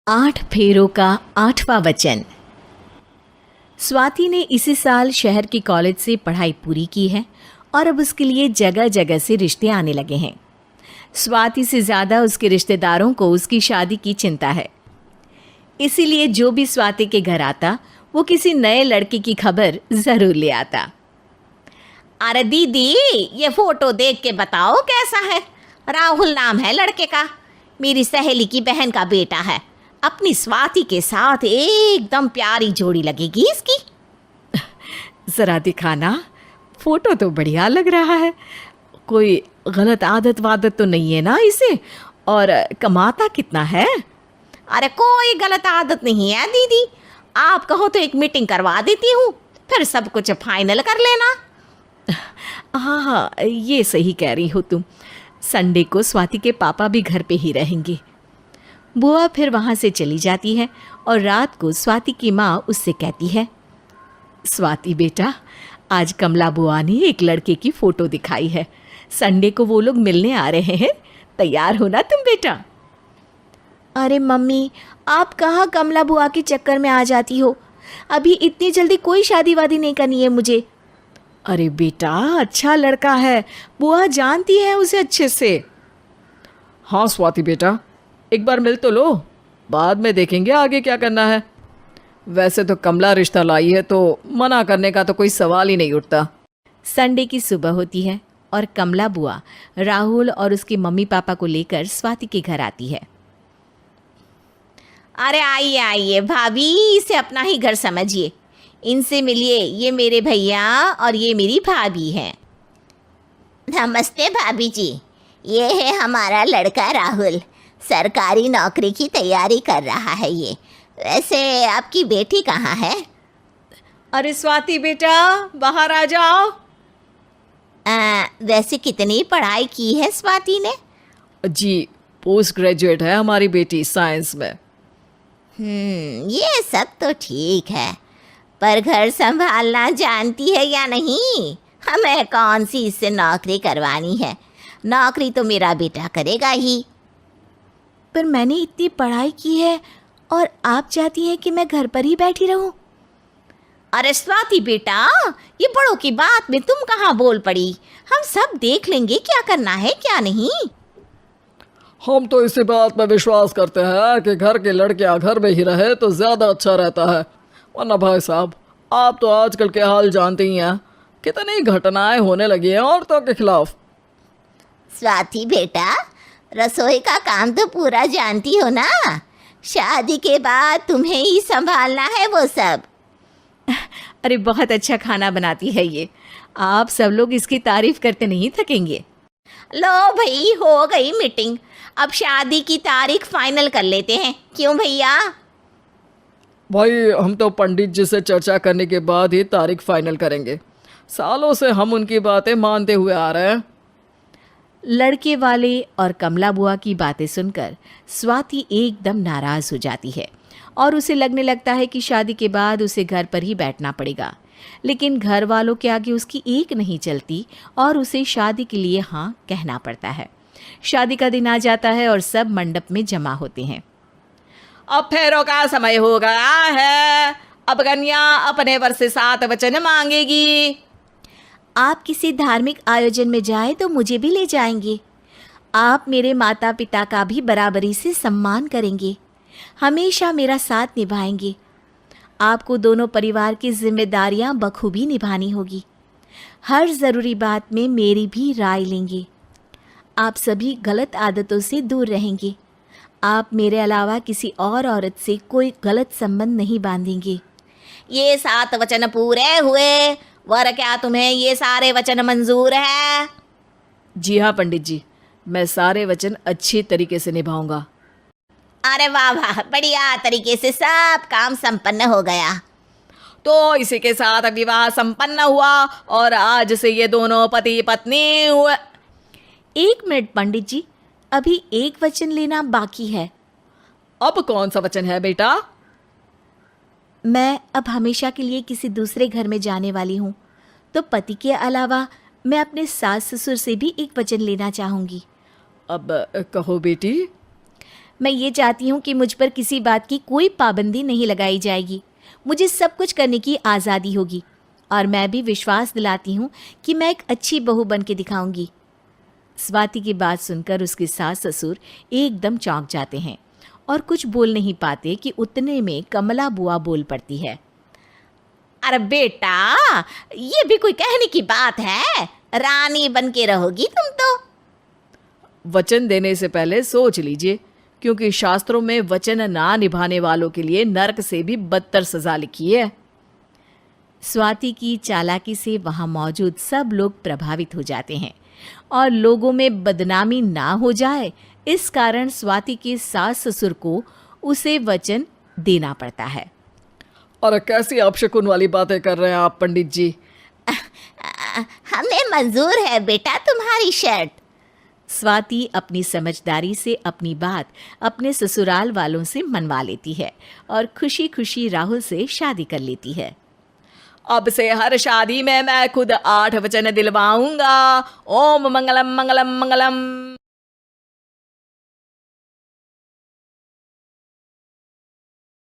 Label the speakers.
Speaker 1: 8 फेरों का 8वां वचन। स्वाति ने इसी साल शहर के कॉलेज से पढ़ाई पूरी की है और अब उसके लिए जगह जगह से रिश्ते आने लगे हैं। स्वाति से ज़्यादा उसके रिश्तेदारों को उसकी शादी की चिंता है, इसीलिए जो भी स्वाति के घर आता वो किसी नए लड़के की खबर ज़रूर ले आता।
Speaker 2: अरे दीदी, ये फोटो देख के बताओ कैसा है। राहुल नाम है लड़के का, मेरी सहेली की बहन का बेटा है। अपनी स्वाति के साथ एकदम प्यारी जोड़ी लगेगी इसकी।
Speaker 1: ज़रा दिखाना, फोटो तो बढ़िया लग रहा है। कोई गलत आदत वादत तो नहीं है ना इसे? और कमाता कितना है?
Speaker 2: अरे कोई गलत आदत नहीं है दीदी, आप कहो तो एक मीटिंग करवा देती हूँ, फिर सब कुछ फाइनल कर लेना।
Speaker 1: हाँ हाँ, ये सही कह रही हो तुम। संडे को स्वाति के पापा भी घर पे ही रहेंगे। बुआ फिर वहाँ से चली जाती है और रात को स्वाति की माँ उससे कहती है, स्वाति बेटा, आज कमला बुआ ने एक लड़के की फ़ोटो दिखाई है। संडे को वो लोग मिलने आ रहे हैं, तैयार हो ना तुम बेटा?
Speaker 3: अरे मम्मी, आप कहाँ कमला बुआ के चक्कर में आ जाती हो? अभी इतनी जल्दी कोई शादी वादी नहीं करनी है मुझे।
Speaker 1: अरे बेटा, अच्छा लड़का है, बुआ जानती है उसे अच्छे से। हाँ स्वाति बेटा, एक बार मिल तो लो, बाद में देखेंगे आगे क्या करना है। वैसे तो कमला रिश्ता लाई है तो मना करने का तो कोई सवाल ही नहीं उठता। संडे की सुबह होती है और कमला बुआ राहुल और उसके मम्मी पापा को लेकर स्वाति के घर आती है।
Speaker 2: अरे आइए आइए भाभी, इसे अपना ही घर समझिए। इनसे मिलिए, ये मेरे भैया और ये मेरी भाभी हैं।
Speaker 4: नमस्ते भाभी जी, ये है हमारा लड़का राहुल, सरकारी नौकरी की तैयारी कर रहा है ये। वैसे आपकी बेटी कहाँ है?
Speaker 1: अरे स्वाति बेटा, बाहर आ जाओ।
Speaker 4: वैसे कितनी पढ़ाई की है स्वाति ने?
Speaker 1: जी, पोस्ट ग्रेजुएट है हमारी बेटी साइंस में।
Speaker 4: ये सब तो ठीक है, पर घर संभालना जानती है या नहीं? हमें कौन सी इससे नौकरी करवानी है, नौकरी तो मेरा बेटा करेगा ही।
Speaker 3: पर मैंने इतनी पढ़ाई की है और आप चाहती हैं कि मैं घर पर ही बैठी रहूं?
Speaker 2: अरे स्वाति बेटा, ये बड़ों की बात में तुम कहाँ बोल पड़ी? हम सब देख लेंगे क्या करना है क्या नहीं।
Speaker 5: हम तो इसी बात में विश्वास करते हैं कि घर के लड़कियां घर में ही रहे तो ज़्यादा अच्छा रहता है। वरना भाई साहब, आप तो आजकल के हाल जानते ही हैं, कितनी घटनाएं होने लगी हैं औरतों के खिलाफ।
Speaker 4: स्वाति बेटा, रसोई का काम तो पूरा जानती हो ना? शादी के बाद तुम्हें ही संभालना है वो सब।
Speaker 1: अरे बहुत अच्छा खाना बनाती है ये, आप सब लोग इसकी तारीफ करते नहीं थकेंगे।
Speaker 2: लो भाई, हो गई मीटिंग, अब शादी की तारीख फाइनल कर लेते हैं, क्यों भैया?
Speaker 5: भाई, हम तो पंडित जी से चर्चा करने के बाद ही तारीख फाइनल करेंगे। सालों से हम उनकी बातें मानते हुए आ रहे हैं।
Speaker 1: लड़के वाले और कमला बुआ की बातें सुनकर स्वाति एकदम नाराज़ हो जाती है और उसे लगने लगता है कि शादी के बाद उसे घर पर ही बैठना पड़ेगा। लेकिन घर वालों के आगे उसकी एक नहीं चलती और उसे शादी के लिए हाँ कहना पड़ता है। शादी का दिन आ जाता है और सब मंडप में जमा होते हैं।
Speaker 2: अब फेरों का समय हो गया है, अब कन्या अपने वर से 7 वचन मांगेगी।
Speaker 3: आप किसी धार्मिक आयोजन में जाएं तो मुझे भी ले जाएंगे। आप मेरे माता पिता का भी बराबरी से सम्मान करेंगे, हमेशा मेरा साथ निभाएंगे। आपको दोनों परिवार की जिम्मेदारियां बखूबी निभानी होगी। हर ज़रूरी बात में मेरी भी राय लेंगे। आप सभी गलत आदतों से दूर रहेंगे। आप मेरे अलावा किसी और औरत से कोई गलत संबंध नहीं बांधेंगे।
Speaker 2: ये 7 वचन पूरे हुए, वर क्या तुम्हें ये सारे वचन मंजूर है?
Speaker 1: जी हाँ पंडित जी, मैं सारे वचन अच्छी तरीके से निभाऊंगा।
Speaker 4: अरे वाह वाह, बढ़िया तरीके से सब काम संपन्न हो गया।
Speaker 2: तो इसी के साथ विवाह संपन्न हुआ और आज से ये दोनों पति पत्नी हुए।
Speaker 3: 1 मिनट पंडित जी, अभी एक वचन लेना बाकी है।
Speaker 5: अब कौन सा वचन है बेटा?
Speaker 3: मैं अब हमेशा के लिए किसी दूसरे घर में जाने वाली हूँ, तो पति के अलावा मैं अपने सास ससुर से भी एक वचन लेना चाहूँगी।
Speaker 5: अब कहो बेटी।
Speaker 3: मैं ये चाहती हूँ कि मुझ पर किसी बात की कोई पाबंदी नहीं लगाई जाएगी। मुझे सब कुछ करने की आज़ादी होगी और मैं भी विश्वास दिलाती हूँ कि मैं एक अच्छी बहू बन के दिखाऊंगी। स्वाति की बात सुनकर उसके सास ससुर एकदम चौंक जाते हैं और कुछ बोल नहीं पाते कि उतने में कमला बुआ बोल पड़ती है।
Speaker 2: अरे बेटा, ये भी कोई कहने की बात है? रानी बन के रहोगी तुम तो।
Speaker 1: वचन देने से पहले सोच लीजिए, क्योंकि शास्त्रों में वचन ना निभाने वालों के लिए नरक से भी बदतर सजा लिखी है।
Speaker 3: स्वाति की चालाकी से वहाँ मौजूद सब लोग प्रभावित हो जाते हैं और लोगों में बदनामी ना हो जाए, इस कारण स्वाति के सास ससुर को उसे वचन देना पड़ता है।
Speaker 5: अरे कैसी अपशकुन वाली बातें कर रहे हैं आप पंडित जी।
Speaker 4: हमें मंजूर है बेटा तुम्हारी शर्त।
Speaker 3: स्वाति अपनी समझदारी से अपनी बात अपने ससुराल वालों से मनवा लेती है और खुशी खुशी राहुल से शादी कर लेती है।
Speaker 1: अब से हर शादी में मैं खुद 8 वचन दिलवाऊंगा। ओम मंगलम मंगलम मंगलम।